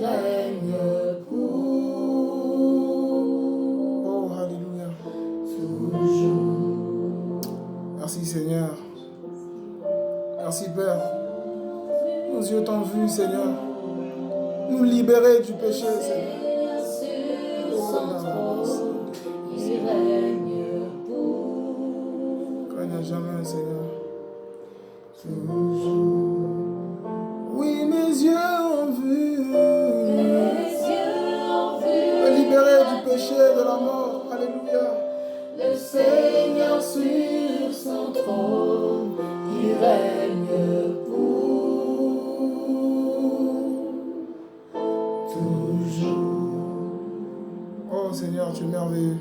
règne pour. Oh, alléluia. Toujours. Merci Seigneur. Merci Père. Nos yeux t'ont vu, Seigneur. Nous libérer du péché, Seigneur. Sur son trône, il règne pour. Quand il n'y a jamais, Seigneur. Toujours. Oui, mes yeux ont vu. Mes yeux ont vu. Me libérer du péché, de la mort. Alléluia. Le Seigneur sur son trône, il règne pour toujours. Oh Seigneur, tu es merveilleux.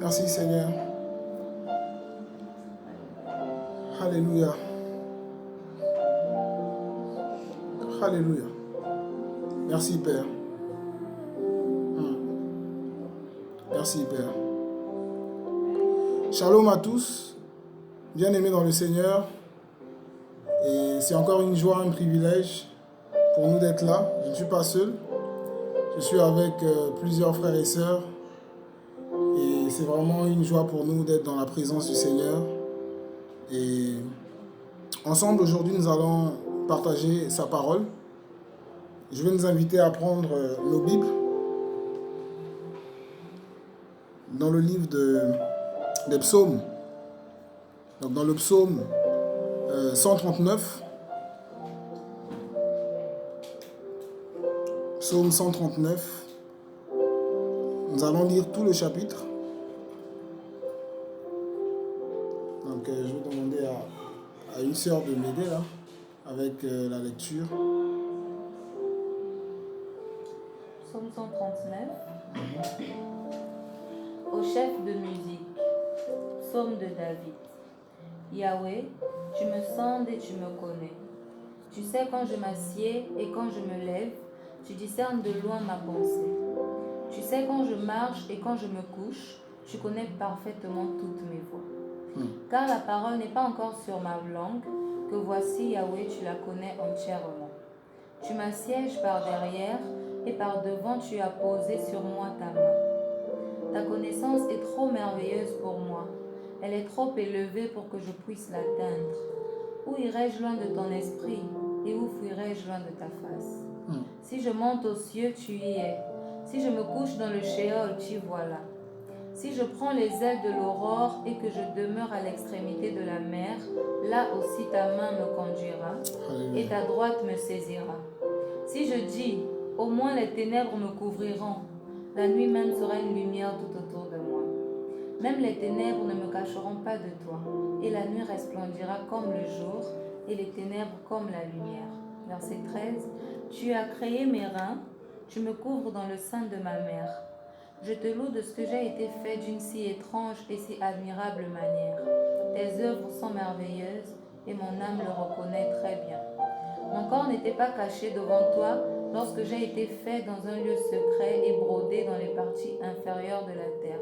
Merci Seigneur. Alléluia. Alléluia. Merci Père. Merci Père. Shalom à tous, bien-aimés dans le Seigneur. Et c'est encore une joie, un privilège pour nous d'être là. Je ne suis pas seul. Je suis avec plusieurs frères et sœurs. Et c'est vraiment une joie pour nous d'être dans la présence du Seigneur. Et ensemble, aujourd'hui, nous allons partager sa parole. Je vais nous inviter à prendre nos Bibles dans le livre des psaumes. Donc dans le psaume 139. Psaume 139. Nous allons lire tout le chapitre. Donc je vais demander à une sœur de m'aider là avec la lecture. Psaume 139. Au chef de musique. Psaume de David. Yahweh, tu me sondes et tu me connais. Tu sais quand je m'assieds et quand je me lève, tu discernes de loin ma pensée. Tu sais quand je marche et quand je me couche, tu connais parfaitement toutes mes voies. Car la parole n'est pas encore sur ma langue, que voici Yahweh, tu la connais entièrement. Tu m'assièges par derrière et par devant tu as posé sur moi ta main. Ta connaissance est trop merveilleuse pour moi. Elle est trop élevée pour que je puisse l'atteindre. Où irai-je loin de ton esprit et où fuirai-je loin de ta face? Si je monte aux cieux, tu y es. Si je me couche dans le shéol, tu y voilà. Si je prends les ailes de l'aurore et que je demeure à l'extrémité de la mer, là aussi ta main me conduira et ta droite me saisira. Si je dis, au moins les ténèbres me couvriront, la nuit même sera une lumière tout autour de moi. Même les ténèbres ne me cacheront pas de toi, et la nuit resplendira comme le jour, et les ténèbres comme la lumière. Verset 13. Tu as créé mes reins, tu me couvres dans le sein de ma mère. Je te loue de ce que j'ai été fait d'une si étrange et si admirable manière. Tes œuvres sont merveilleuses, et mon âme le reconnaît très bien. Mon corps n'était pas caché devant toi lorsque j'ai été fait dans un lieu secret et brodé dans les parties inférieures de la terre.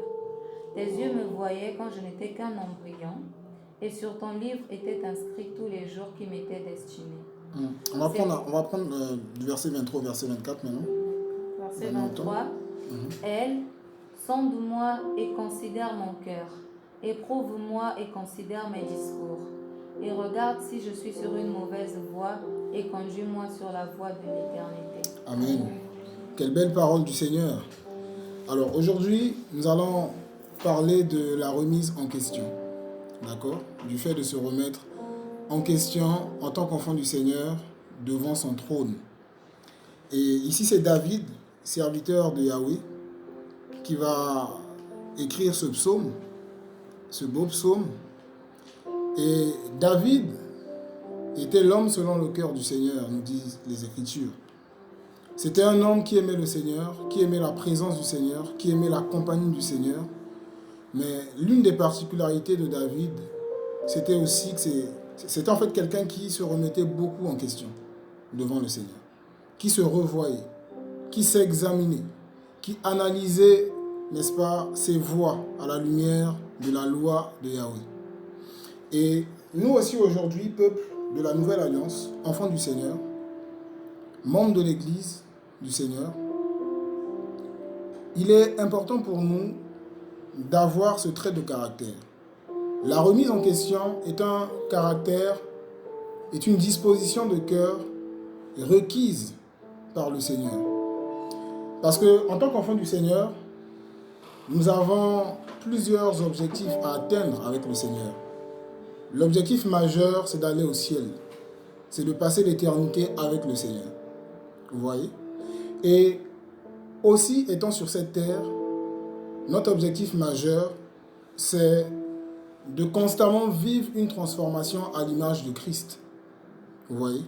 Tes yeux me voyaient quand je n'étais qu'un embryon, et sur ton livre étaient inscrits tous les jours qui m'étaient destinés. On va prendre du verset 23 au verset 24 maintenant. Verset 23. Elle, sonde-moi et considère mon cœur. Éprouve-moi et considère mes discours. Et regarde si je suis sur une mauvaise voie et conduis-moi sur la voie de l'éternité. Amen. Quelle belle parole du Seigneur. Alors aujourd'hui, nous allons parler de la remise en question. D'accord? Du fait de se remettre en question en tant qu'enfant du Seigneur devant son trône. Et ici, c'est David, serviteur de Yahweh, qui va écrire ce psaume, ce beau psaume. Et David était l'homme selon le cœur du Seigneur, nous disent les Écritures. C'était un homme qui aimait le Seigneur, qui aimait la présence du Seigneur, qui aimait la compagnie du Seigneur. Mais l'une des particularités de David, c'était aussi que c'était en fait quelqu'un qui se remettait beaucoup en question devant le Seigneur, qui se revoyait, qui s'examinait, qui analysait, n'est-ce pas, ses voies à la lumière de la loi de Yahweh. Et nous aussi aujourd'hui, peuple de la Nouvelle Alliance, enfants du Seigneur, membres de l'Église, du Seigneur, il est important pour nous d'avoir ce trait de caractère. La remise en question est un caractère, est une disposition de cœur requise par le Seigneur. Parce que en tant qu'enfant du Seigneur, nous avons plusieurs objectifs à atteindre avec le Seigneur. L'objectif majeur, c'est d'aller au ciel. C'est de passer l'éternité avec le Seigneur. Vous voyez? Et aussi, étant sur cette terre, notre objectif majeur, c'est de constamment vivre une transformation à l'image de Christ. Vous voyez?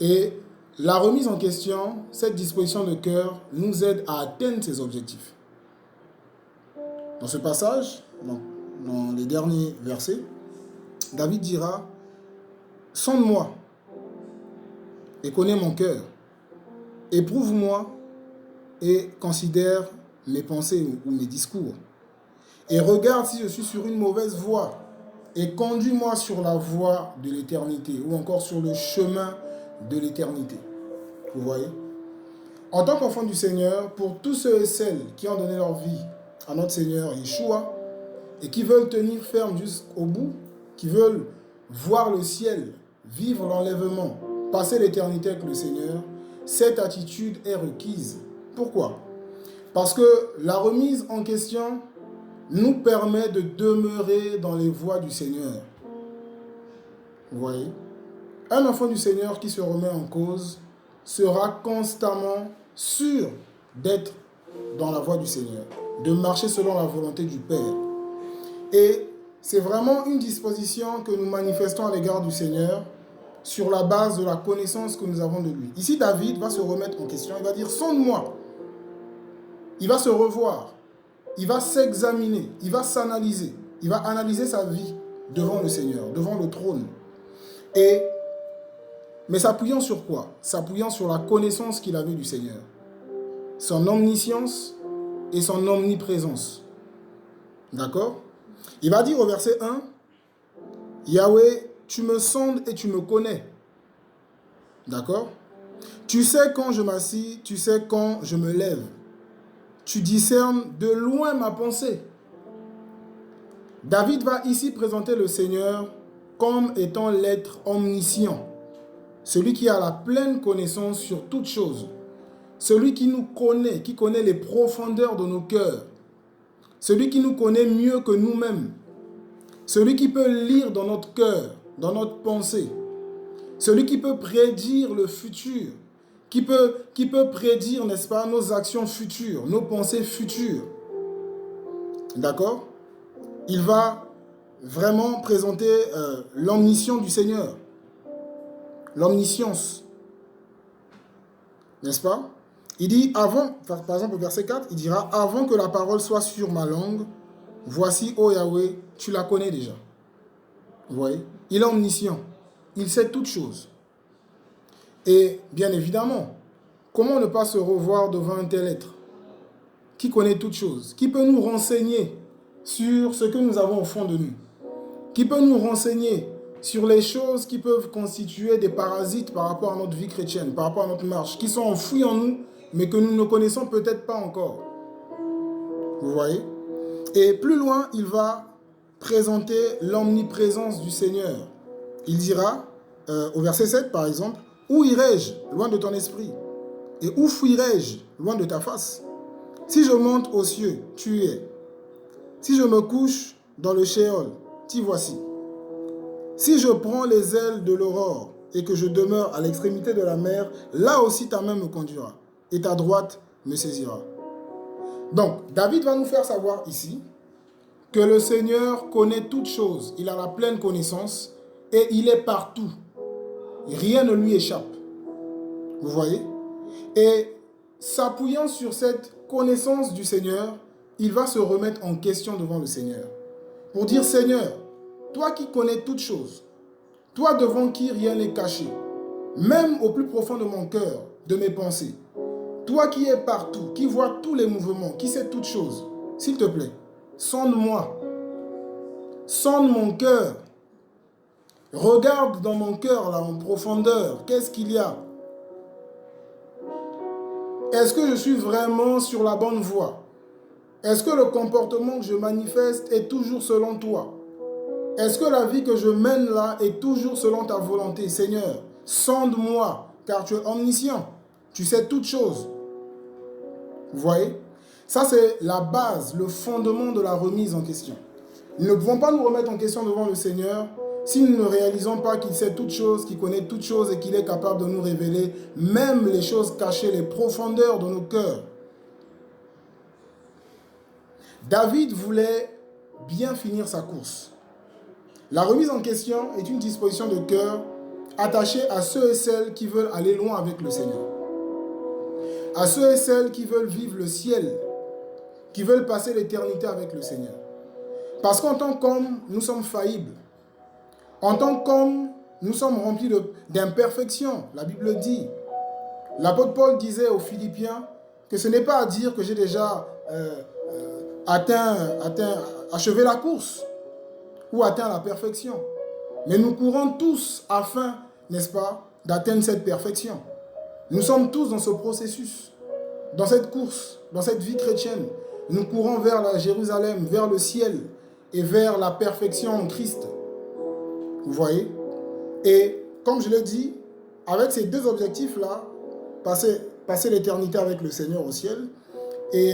Et la remise en question, cette disposition de cœur, nous aide à atteindre ces objectifs. Dans ce passage, dans les derniers versets, David dira « Sonde-moi et connais mon cœur. Éprouve-moi et considère mes pensées ou mes discours. Et regarde si je suis sur une mauvaise voie et conduis-moi sur la voie de l'éternité ou encore sur le chemin de l'éternité. » Vous voyez? En tant qu'enfant du Seigneur, pour tous ceux et celles qui ont donné leur vie à notre Seigneur Yeshua et qui veulent tenir ferme jusqu'au bout, qui veulent voir le ciel, vivre l'enlèvement, passer l'éternité avec le Seigneur, cette attitude est requise. Pourquoi? Parce que la remise en question nous permet de demeurer dans les voies du Seigneur. Vous voyez? Un enfant du Seigneur qui se remet en cause sera constamment sûr d'être dans la voie du Seigneur, de marcher selon la volonté du Père. Et c'est vraiment une disposition que nous manifestons à l'égard du Seigneur sur la base de la connaissance que nous avons de lui. Ici, David va se remettre en question, il va dire « Sonde-moi ». Il va se revoir, il va s'examiner, il va s'analyser, il va analyser sa vie devant le Seigneur, devant le trône. Mais s'appuyant sur quoi? S'appuyant sur la connaissance qu'il avait du Seigneur. Son omniscience et son omniprésence. D'accord? Il va dire au verset 1, « Yahweh, tu me sondes et tu me connais. » D'accord? « Tu sais quand je m'assis, tu sais quand je me lève. Tu discernes de loin ma pensée. » David va ici présenter le Seigneur comme étant l'être omniscient. Celui qui a la pleine connaissance sur toutes choses. Celui qui nous connaît, qui connaît les profondeurs de nos cœurs. Celui qui nous connaît mieux que nous-mêmes. Celui qui peut lire dans notre cœur, dans notre pensée. Celui qui peut prédire le futur. Qui peut prédire, n'est-ce pas, nos actions futures, nos pensées futures. D'accord? Il va vraiment présenter l'omniscience du Seigneur. L'omniscience. N'est-ce pas? Il dit, par exemple au verset 4, il dira, « Avant que la parole soit sur ma langue, voici, ô Yahweh, tu la connais déjà. » Vous voyez? Il est omniscient. Il sait toutes choses. Et bien évidemment, comment ne pas se revoir devant un tel être qui connaît toutes choses, qui peut nous renseigner sur ce que nous avons au fond de nous, qui peut nous renseigner sur les choses qui peuvent constituer des parasites par rapport à notre vie chrétienne, par rapport à notre marche, qui sont enfouis en nous, mais que nous ne connaissons peut-être pas encore. Vous voyez? Et plus loin, il va présenter l'omniprésence du Seigneur. Il dira, au verset 7 par exemple, « Où irai-je loin de ton esprit? Et où fuirai-je loin de ta face? Si je monte aux cieux, tu y es. Si je me couche dans le Sheol, t'y voici. Si je prends les ailes de l'aurore et que je demeure à l'extrémité de la mer, là aussi ta main me conduira et ta droite me saisira. » Donc, David va nous faire savoir ici que le Seigneur connaît toutes choses. Il a la pleine connaissance et il est partout. Rien ne lui échappe. Vous voyez? Et s'appuyant sur cette connaissance du Seigneur, il va se remettre en question devant le Seigneur. Pour dire, Seigneur, toi qui connais toutes choses, toi devant qui rien n'est caché, même au plus profond de mon cœur, de mes pensées, toi qui es partout, qui vois tous les mouvements, qui sais toutes choses, s'il te plaît, sonde-moi, sonde mon cœur, regarde dans mon cœur là en profondeur, qu'est-ce qu'il y a? Est-ce que je suis vraiment sur la bonne voie? Est-ce que le comportement que je manifeste est toujours selon toi? Est-ce que la vie que je mène là est toujours selon ta volonté? Seigneur, sonde-moi, car tu es omniscient. Tu sais toutes choses. Vous voyez? Ça, c'est la base, le fondement de la remise en question. Nous ne pouvons pas nous remettre en question devant le Seigneur si nous ne réalisons pas qu'il sait toutes choses, qu'il connaît toutes choses et qu'il est capable de nous révéler même les choses cachées, les profondeurs de nos cœurs. David voulait bien finir sa course. La remise en question est une disposition de cœur attachée à ceux et celles qui veulent aller loin avec le Seigneur. À ceux et celles qui veulent vivre le ciel, qui veulent passer l'éternité avec le Seigneur. Parce qu'en tant qu'homme, nous sommes faillibles. En tant qu'homme, nous sommes remplis d'imperfections. La Bible dit. L'apôtre Paul disait aux Philippiens que ce n'est pas à dire que j'ai déjà achevé la course ou atteint la perfection. Mais nous courons tous afin, n'est-ce pas, d'atteindre cette perfection. Nous sommes tous dans ce processus, dans cette course, dans cette vie chrétienne. Nous courons vers la Jérusalem, vers le ciel et vers la perfection en Christ. Vous voyez? Et comme je l'ai dit, avec ces deux objectifs-là, passer l'éternité avec le Seigneur au ciel et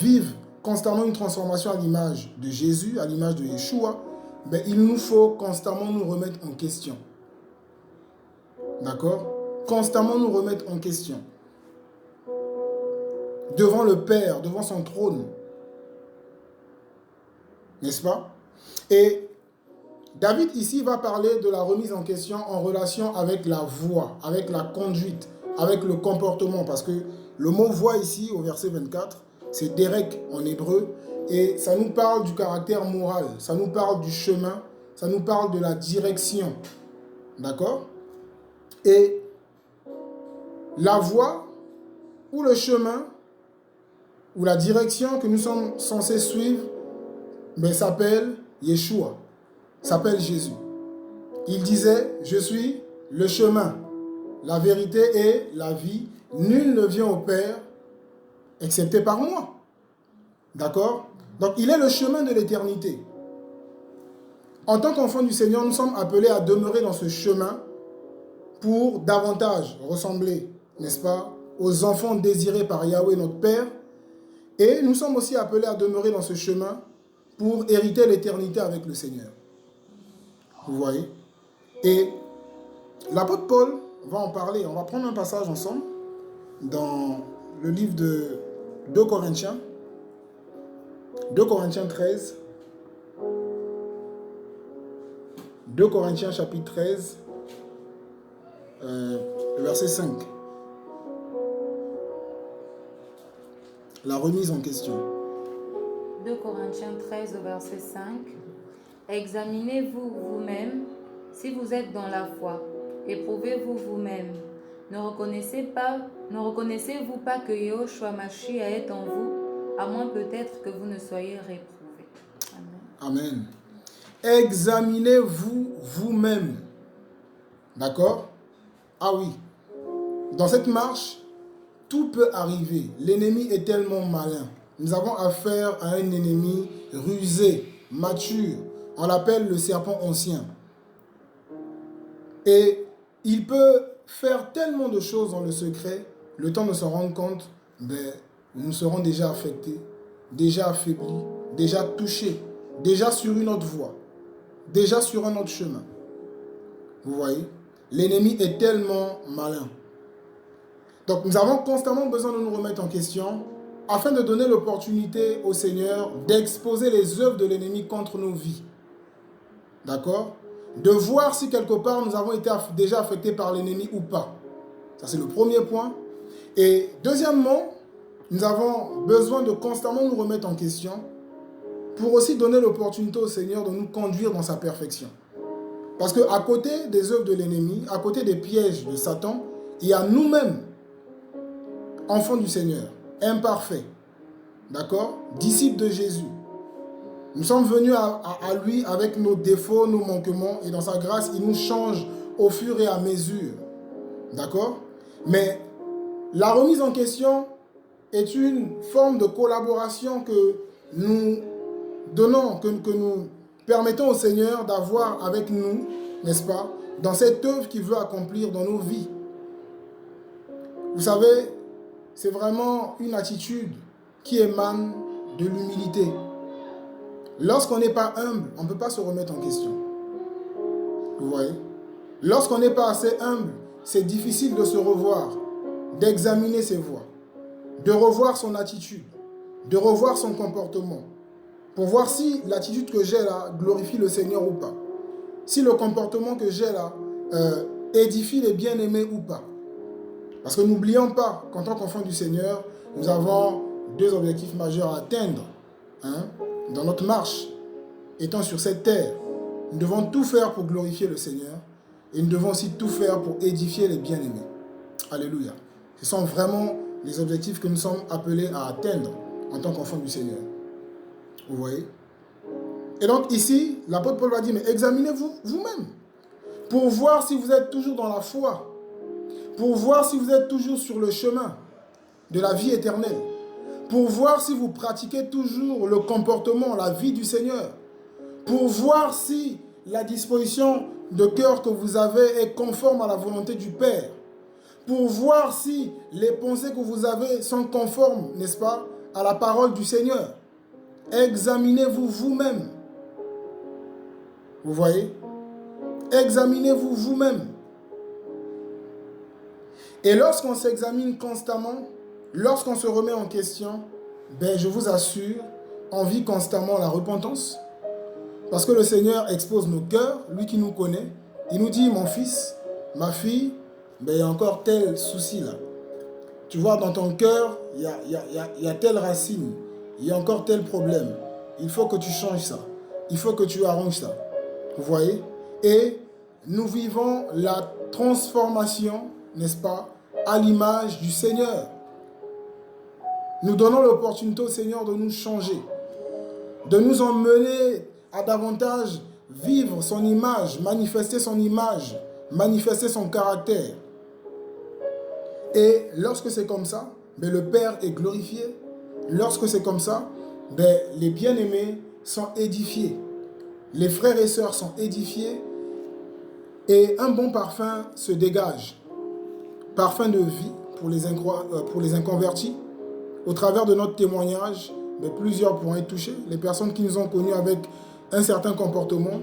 vivre constamment une transformation à l'image de Jésus, à l'image de Yeshua, ben, il nous faut constamment nous remettre en question. D'accord? Constamment nous remettre en question. Devant le Père, devant son trône. N'est-ce pas? Et David ici va parler de la remise en question en relation avec la voie, avec la conduite, avec le comportement. Parce que le mot voie ici, au verset 24, c'est derek en hébreu. Et ça nous parle du caractère moral, ça nous parle du chemin, ça nous parle de la direction. D'accord? Et la voie ou le chemin ou la direction que nous sommes censés suivre ben, s'appelle Yeshua, s'appelle Jésus. Il disait, je suis le chemin, la vérité et la vie. Nul ne vient au Père excepté par moi. D'accord? Donc il est le chemin de l'éternité. En tant qu'enfants du Seigneur, nous sommes appelés à demeurer dans ce chemin pour davantage ressembler, n'est-ce pas, aux enfants désirés par Yahweh notre Père. Et nous sommes aussi appelés à demeurer dans ce chemin pour hériter l'éternité avec le Seigneur. Vous voyez? Et l'apôtre Paul va en parler. On va prendre un passage ensemble dans le livre de 2 Corinthiens. 2 Corinthiens 13. 2 Corinthiens chapitre 13, verset 5. La remise en question. 2 Corinthiens 13 au verset 5. Examinez-vous vous-même si vous êtes dans la foi. Éprouvez-vous vous-même. Ne reconnaissez-vous pas que Yahushua Mashiach est en vous, à moins peut-être que vous ne soyez réprouvés. Amen. Amen. Examinez-vous vous-même. D'accord? Ah oui. Dans cette marche, tout peut arriver. L'ennemi est tellement malin. Nous avons affaire à un ennemi rusé, mature. On l'appelle le serpent ancien. Et il peut faire tellement de choses dans le secret, le temps de se rendre compte, ben, nous serons déjà affectés, déjà affaiblis, déjà touchés, déjà sur une autre voie, déjà sur un autre chemin. Vous voyez? L'ennemi est tellement malin. Donc nous avons constamment besoin de nous remettre en question afin de donner l'opportunité au Seigneur d'exposer les œuvres de l'ennemi contre nos vies. D'accord? De voir si quelque part nous avons été déjà affectés par l'ennemi ou pas. Ça c'est le premier point. Et deuxièmement, nous avons besoin de constamment nous remettre en question pour aussi donner l'opportunité au Seigneur de nous conduire dans sa perfection. Parce qu'à côté des œuvres de l'ennemi, à côté des pièges de Satan, il y a nous-mêmes, enfants du Seigneur, imparfaits, d'accord, disciples de Jésus. Nous sommes venus à lui avec nos défauts, nos manquements, et dans sa grâce, il nous change au fur et à mesure, d'accord. Mais La remise en question est une forme de collaboration que nous donnons, que nous permettons au Seigneur d'avoir avec nous, n'est-ce pas, dans cette œuvre qu'il veut accomplir dans nos vies. Vous savez, c'est vraiment une attitude qui émane de l'humilité. Lorsqu'on n'est pas humble, on ne peut pas se remettre en question. Vous voyez? Lorsqu'on n'est pas assez humble, c'est difficile de se revoir, d'examiner ses voies, de revoir son attitude, de revoir son comportement, pour voir si l'attitude que j'ai là glorifie le Seigneur ou pas. Si le comportement que j'ai là édifie les bien-aimés ou pas. Parce que n'oublions pas qu'en tant qu'enfants du Seigneur, nous avons deux objectifs majeurs à atteindre dans notre marche. Étant sur cette terre, nous devons tout faire pour glorifier le Seigneur et nous devons aussi tout faire pour édifier les bien-aimés. Alléluia. Ce sont vraiment les objectifs que nous sommes appelés à atteindre en tant qu'enfants du Seigneur. Vous voyez? Et donc ici, l'apôtre Paul va dire, mais examinez-vous vous-même pour voir si vous êtes toujours dans la foi, pour voir si vous êtes toujours sur le chemin de la vie éternelle, pour voir si vous pratiquez toujours le comportement, la vie du Seigneur, pour voir si la disposition de cœur que vous avez est conforme à la volonté du Père, pour voir si les pensées que vous avez sont conformes, n'est-ce pas, à la parole du Seigneur. Examinez-vous vous-même. Vous voyez? Examinez-vous vous-même. Et lorsqu'on s'examine constamment, lorsqu'on se remet en question, ben je vous assure, on vit constamment la repentance. Parce que le Seigneur expose nos cœurs, lui qui nous connaît. Il nous dit, mon fils, ma fille, ben il y a encore tel souci là. Tu vois, dans ton cœur, il y a telle racine, il y a encore tel problème. Il faut que tu changes ça. Il faut que tu arranges ça. Vous voyez? Et nous vivons la transformation, n'est-ce pas, à l'image du Seigneur. Nous donnons l'opportunité au Seigneur de nous changer, de nous emmener à davantage vivre son image, manifester son caractère. Et lorsque c'est comme ça, ben le Père est glorifié. Lorsque c'est comme ça, ben les bien-aimés sont édifiés. Les frères et sœurs sont édifiés et un bon parfum se dégage. Parfum de vie pour les inconvertis. Au travers de notre témoignage, ben plusieurs pourront être touchés. Les personnes qui nous ont connus avec un certain comportement,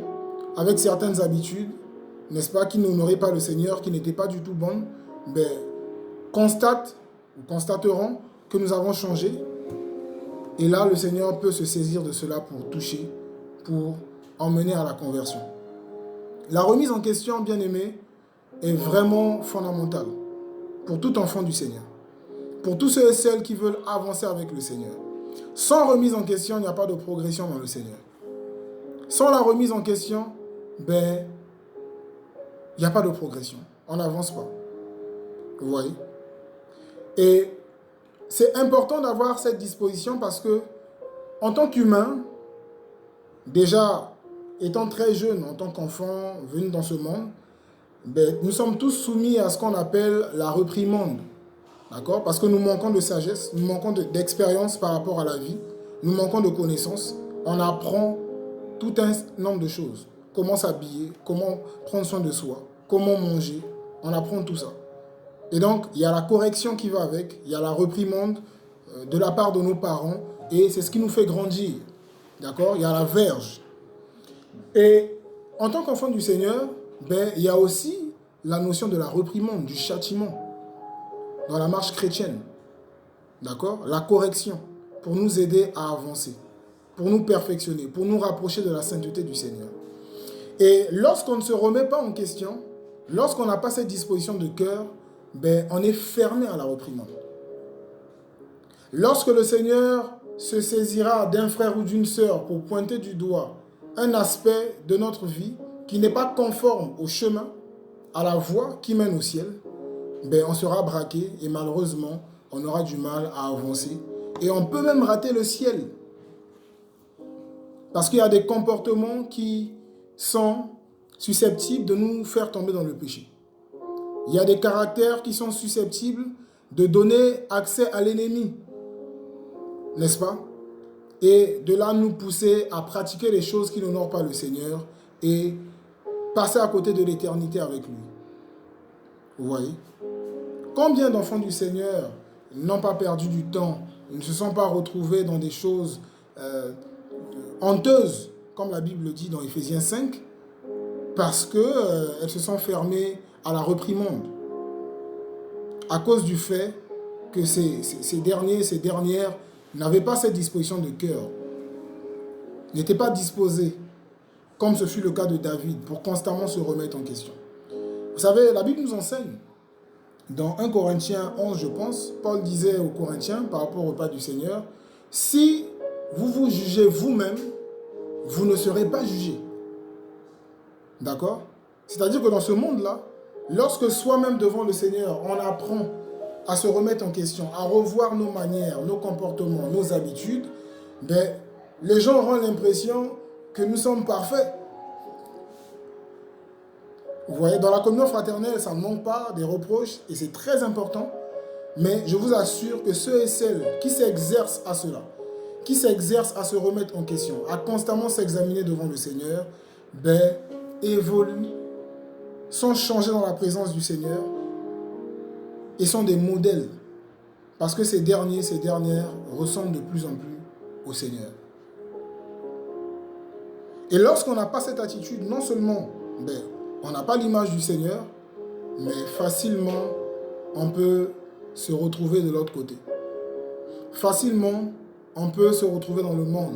avec certaines habitudes, n'est-ce pas, qui n'honoraient pas le Seigneur, qui n'étaient pas du tout bonnes, ben, constateront que nous avons changé. Et là, le Seigneur peut se saisir de cela pour toucher, pour emmener à la conversion. La remise en question, bien aimé, est vraiment fondamentale pour tout enfant du Seigneur. Pour tous ceux et celles qui veulent avancer avec le Seigneur. Sans remise en question, il n'y a pas de progression dans le Seigneur. Sans la remise en question, ben, il n'y a pas de progression. On n'avance pas. Vous voyez? Et c'est important d'avoir cette disposition parce que, en tant qu'humain, déjà, étant très jeune, en tant qu'enfant venu dans ce monde, ben, nous sommes tous soumis à ce qu'on appelle la reprimande. D'accord? Parce que nous manquons de sagesse, nous manquons d'expérience par rapport à la vie, nous manquons de connaissances. On apprend tout un nombre de choses. Comment s'habiller, comment prendre soin de soi, comment manger. On apprend tout ça. Et donc, il y a la correction qui va avec, il y a la reprimande de la part de nos parents, et c'est ce qui nous fait grandir. D'accord? Il y a la verge. Et en tant qu'enfant du Seigneur, ben, il y a aussi la notion de la reprimande, du châtiment, dans la marche chrétienne. D'accord? La correction, pour nous aider à avancer, pour nous perfectionner, pour nous rapprocher de la sainteté du Seigneur. Et lorsqu'on ne se remet pas en question, lorsqu'on n'a pas cette disposition de cœur, ben, on est fermé à la reprimande. Lorsque le Seigneur se saisira d'un frère ou d'une sœur pour pointer du doigt un aspect de notre vie qui n'est pas conforme au chemin, à la voie qui mène au ciel, ben, on sera braqué et malheureusement, on aura du mal à avancer. Et on peut même rater le ciel. Parce qu'il y a des comportements qui sont susceptibles de nous faire tomber dans le péché. Il y a des caractères qui sont susceptibles de donner accès à l'ennemi, n'est-ce pas? Et de là nous pousser à pratiquer les choses qui n'honorent pas le Seigneur et passer à côté de l'éternité avec lui. Vous voyez? Combien d'enfants du Seigneur n'ont pas perdu du temps, ne se sont pas retrouvés dans des choses honteuses, comme la Bible dit dans Éphésiens 5, parce qu'elles se sont fermées à la reprimande, à cause du fait que ces dernières n'avaient pas cette disposition de cœur, n'étaient pas disposés, comme ce fut le cas de David, pour constamment se remettre en question. Vous savez, la Bible nous enseigne, dans 1 Corinthiens 11, je pense, Paul disait aux Corinthiens, par rapport au repas du Seigneur, « Si vous vous jugez vous-même, vous ne serez pas jugés. » D'accord? C'est-à-dire que dans ce monde-là, lorsque soi-même devant le Seigneur, on apprend à se remettre en question, à revoir nos manières, nos comportements, nos habitudes, ben, les gens auront l'impression que nous sommes parfaits. Vous voyez, dans la communion fraternelle, ça ne manque pas des reproches et c'est très important. Mais je vous assure que ceux et celles qui s'exercent à cela, qui s'exercent à se remettre en question, à constamment s'examiner devant le Seigneur, ben, évoluent, sont changés dans la présence du Seigneur et sont des modèles. Parce que ces derniers, ces dernières ressemblent de plus en plus au Seigneur. Et lorsqu'on n'a pas cette attitude, non seulement ben, on n'a pas l'image du Seigneur, mais facilement on peut se retrouver de l'autre côté. Facilement, on peut se retrouver dans le monde.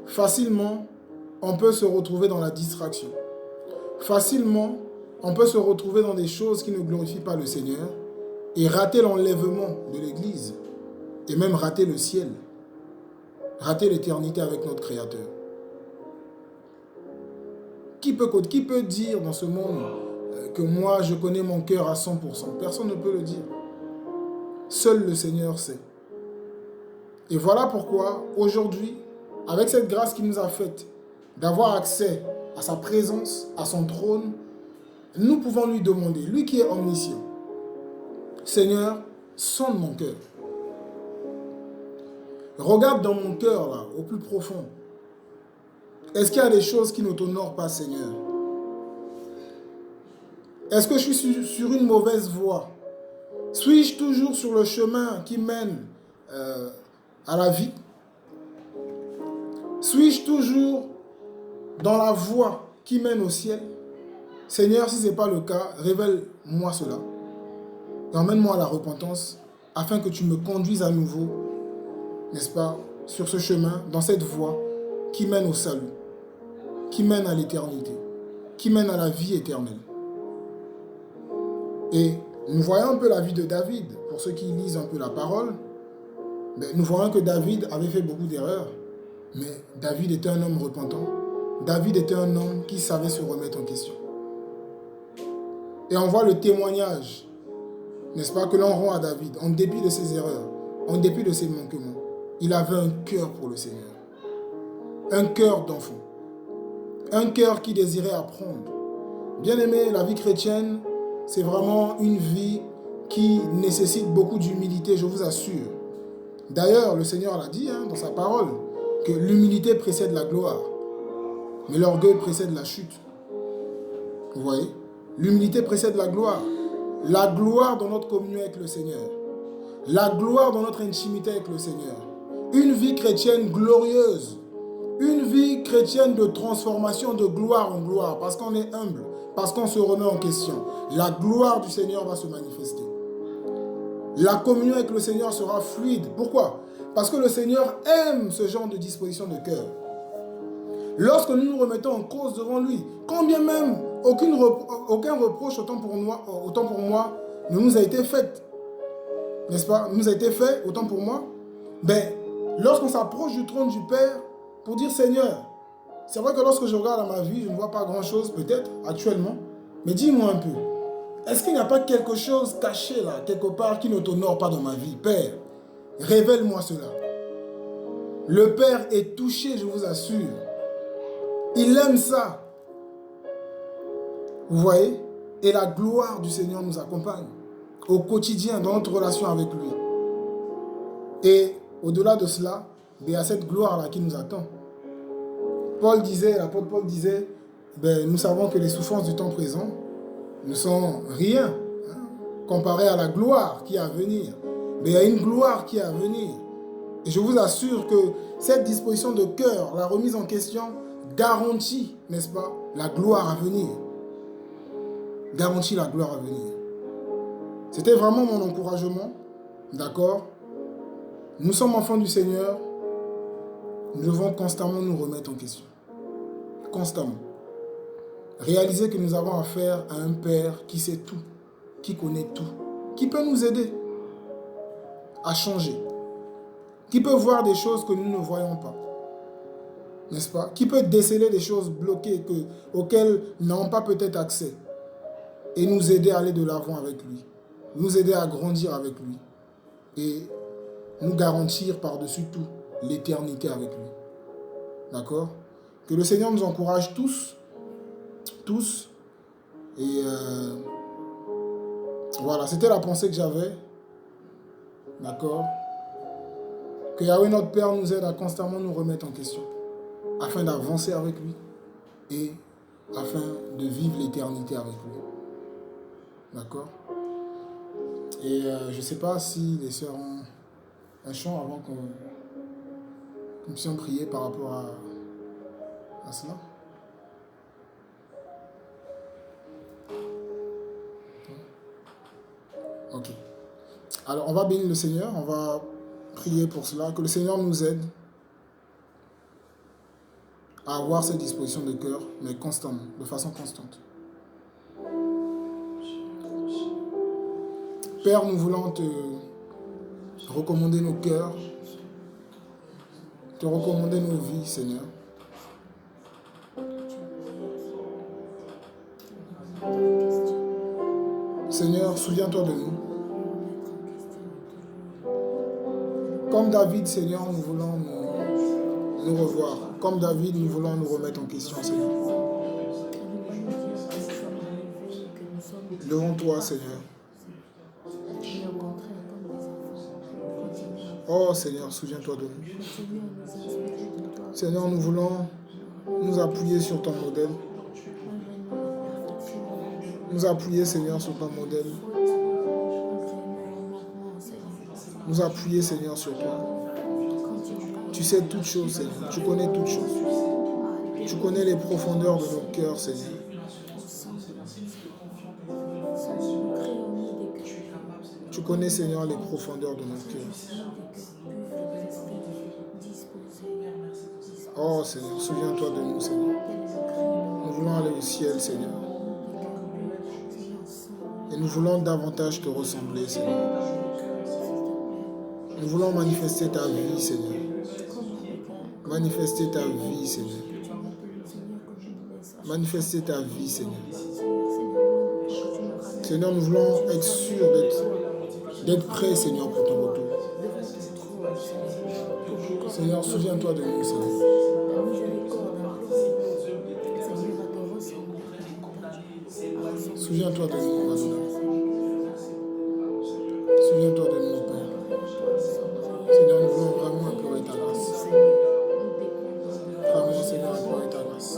Facilement, on peut se retrouver dans la distraction. Facilement, on peut se retrouver dans des choses qui ne glorifient pas le Seigneur et rater l'enlèvement de l'Église et même rater le ciel, rater l'éternité avec notre Créateur. Qui peut dire dans ce monde que moi je connais mon cœur à 100%? Personne ne peut le dire. Seul le Seigneur sait. Et voilà pourquoi aujourd'hui, avec cette grâce qu'il nous a faite, d'avoir accès à sa présence, à son trône, nous pouvons lui demander, lui qui est omniscient, Seigneur, sonde mon cœur. Regarde dans mon cœur, là, au plus profond. Est-ce qu'il y a des choses qui ne t'honorent pas, Seigneur? Est-ce que je suis sur une mauvaise voie? Suis-je toujours sur le chemin qui mène à la vie? Suis-je toujours dans la voie qui mène au ciel? Seigneur, si ce n'est pas le cas, révèle-moi cela. Et emmène-moi à la repentance, afin que tu me conduises à nouveau, n'est-ce pas, sur ce chemin, dans cette voie qui mène au salut, qui mène à l'éternité, qui mène à la vie éternelle. Et nous voyons un peu la vie de David, pour ceux qui lisent un peu la parole, nous voyons que David avait fait beaucoup d'erreurs, mais David était un homme repentant. David était un homme qui savait se remettre en question. Et on voit le témoignage, n'est-ce pas, que l'on rend à David, en dépit de ses erreurs, en dépit de ses manquements. Il avait un cœur pour le Seigneur. Un cœur d'enfant. Un cœur qui désirait apprendre. Bien aimé, la vie chrétienne, c'est vraiment une vie qui nécessite beaucoup d'humilité, je vous assure. D'ailleurs, le Seigneur l'a dit dans sa parole, que l'humilité précède la gloire, mais l'orgueil précède la chute. Vous voyez? L'humilité précède la gloire. La gloire dans notre communion avec le Seigneur. La gloire dans notre intimité avec le Seigneur. Une vie chrétienne glorieuse. Une vie chrétienne de transformation de gloire en gloire, parce qu'on est humble, parce qu'on se remet en question. La gloire du Seigneur va se manifester. La communion avec le Seigneur sera fluide. Pourquoi? Parce que le Seigneur aime ce genre de disposition de cœur. Lorsque nous nous remettons en cause devant lui, quand bien même aucun reproche, autant pour moi, ne nous a été fait, n'est-ce pas? Nous a été fait, autant pour moi, lorsqu'on s'approche du trône du Père, pour dire Seigneur, c'est vrai que lorsque je regarde dans ma vie, je ne vois pas grand-chose peut-être actuellement, mais dis-moi un peu, est-ce qu'il n'y a pas quelque chose caché là, quelque part, qui ne t'honore pas dans ma vie? Père, révèle-moi cela. Le Père est touché, je vous assure. Il aime ça. Vous voyez? Et la gloire du Seigneur nous accompagne. au quotidien, dans notre relation avec lui. Et au-delà de cela, il y a cette gloire-là qui nous attend. L'apôtre Paul disait, nous savons que les souffrances du temps présent ne sont rien comparé à la gloire qui est à venir. Mais il y a une gloire qui est à venir. Et je vous assure que cette disposition de cœur, la remise en question, garantit, n'est-ce pas, la gloire à venir. Garantit la gloire à venir. C'était vraiment mon encouragement. D'accord? Nous sommes enfants du Seigneur. Nous devons constamment nous remettre en question. Constamment. Réaliser que nous avons affaire à un Père qui sait tout, qui connaît tout, qui peut nous aider à changer, qui peut voir des choses que nous ne voyons pas, n'est-ce pas? Qui peut déceler des choses bloquées auxquelles nous n'avons pas peut-être accès et nous aider à aller de l'avant avec lui, nous aider à grandir avec lui et nous garantir par-dessus tout l'éternité avec lui. D'accord? Que le Seigneur nous encourage tous. Et voilà, c'était la pensée que j'avais. D'accord? Que Yahweh notre Père nous aide à constamment nous remettre en question, afin d'avancer avec lui et afin de vivre l'éternité avec lui. D'accord? Et je ne sais pas si les sœurs ont un chant avant que nous puissions prier par rapport à cela. Ok. Alors, on va bénir le Seigneur, on va prier pour cela, que le Seigneur nous aide à avoir cette disposition de cœur, mais constamment, de façon constante. Père, nous voulons te recommander nos cœurs, te recommander nos vies, Seigneur. Seigneur, souviens-toi de nous. Comme David, Seigneur, nous voulons nous revoir. Comme David, nous voulons nous remettre en question, Seigneur. Devant toi, Seigneur. Oh, Seigneur, souviens-toi de nous. Seigneur, nous voulons nous appuyer sur ton modèle. Nous appuyer, Seigneur, sur ton modèle. Nous appuyer, Seigneur, sur toi. Tu sais toutes choses, Seigneur. Tu connais toutes choses. Tu connais les profondeurs de nos cœurs, Seigneur. Tu connais, Seigneur, les profondeurs de nos cœurs. Oh, Seigneur, souviens-toi de nous, Seigneur. Nous voulons aller au ciel, Seigneur. Et nous voulons davantage te ressembler, Seigneur. Nous voulons manifester ta vie, Seigneur. Manifester ta vie, Seigneur. Manifester ta vie, Seigneur. Seigneur, nous voulons être sûrs d'être prêts, Seigneur, pour ton retour. Seigneur, souviens-toi de nous, Seigneur. Souviens-toi de nous, Adonai. Souviens-toi de nous, Père. Seigneur, nous voulons vraiment implorer ta grâce. Vraiment, Seigneur, implorer ta grâce.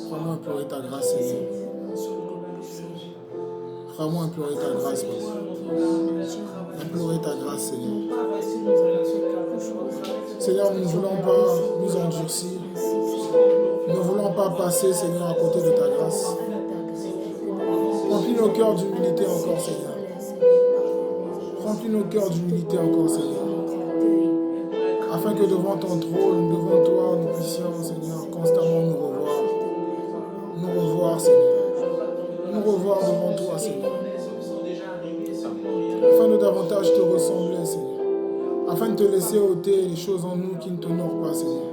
Vraiment implorer ta grâce, Seigneur. Vraiment implorer ta grâce, Père. Implorer ta grâce, Seigneur. Seigneur, nous ne voulons pas nous endurcir. Nous ne voulons pas passer, Seigneur, à côté de ta grâce. Remplis nos cœurs d'humilité encore, Seigneur. Remplis nos cœurs d'humilité encore, Seigneur. Afin que devant ton trône, devant toi, nous puissions, Seigneur, constamment nous revoir. Nous revoir, Seigneur. Nous revoir devant toi, Seigneur. Afin de davantage te ressembler, Seigneur. Afin de te laisser ôter les choses en nous qui ne t'honorent pas, Seigneur.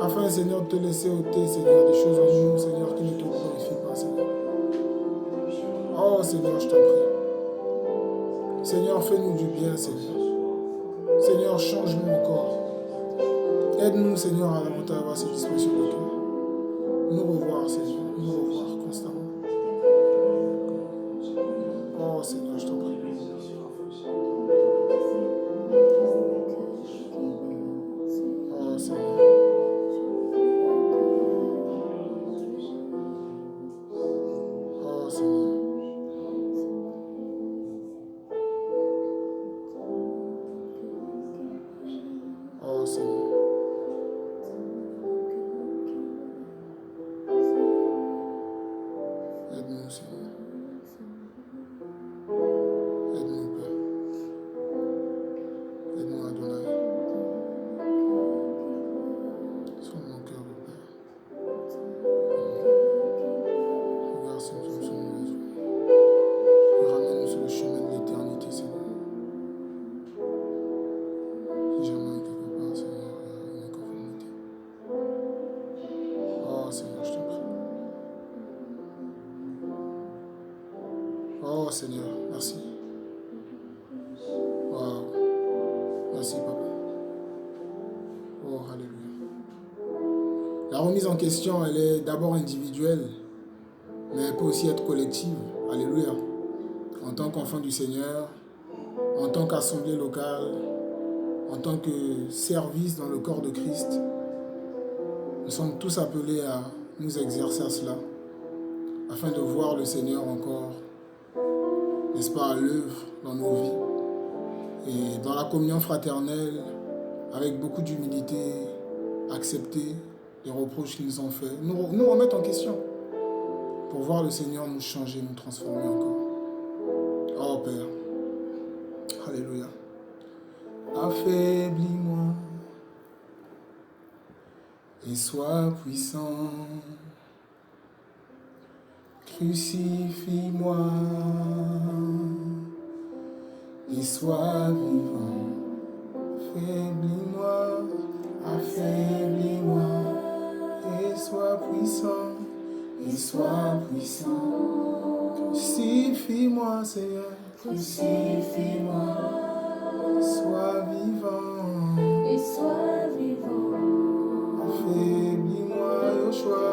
Afin, Seigneur, de te laisser ôter, Seigneur, des choses en nous, Seigneur, qui ne te glorifient pas, Seigneur. Oh, Seigneur, je t'en prie. Seigneur, fais-nous du bien, Seigneur. Seigneur, change-nous encore. Aide-nous, Seigneur, à davantage avoir cette disposition de cœur. Nous revoir, Seigneur, nous revoir constamment. Oh Seigneur. Aide-nous, Seigneur. Aide-nous, Père. Aide-nous, Adonai. Sois mon cœur, Père. Regarde, Seigneur, sur nous et ramène-nous sur le chemin de l'éternité, Seigneur. Si jamais quelque part, Seigneur, il y a une inconformité. Oh Seigneur, je te prie. Oh Seigneur, merci. Wow. Merci, Papa. Oh, alléluia. La remise en question, elle est d'abord individuelle, mais elle peut aussi être collective. Alléluia. En tant qu'enfant du Seigneur, en tant qu'assemblée locale, en tant que service dans le corps de Christ, nous sommes tous appelés à nous exercer à cela, afin de voir le Seigneur encore, n'est-ce pas, à l'œuvre dans nos vies. Et dans la communion fraternelle, avec beaucoup d'humilité, accepter les reproches qu'ils nous ont faits, nous remettre en question, pour voir le Seigneur nous changer, nous transformer encore. Oh Père, alléluia. Affaiblis-moi et sois puissant. Crucifie-moi et sois vivant. Affaiblis-moi et sois puissant. Crucifie-moi, Seigneur. Crucifie-moi Sois vivant. et sois vivant. Affaiblis-moi, Yoshua.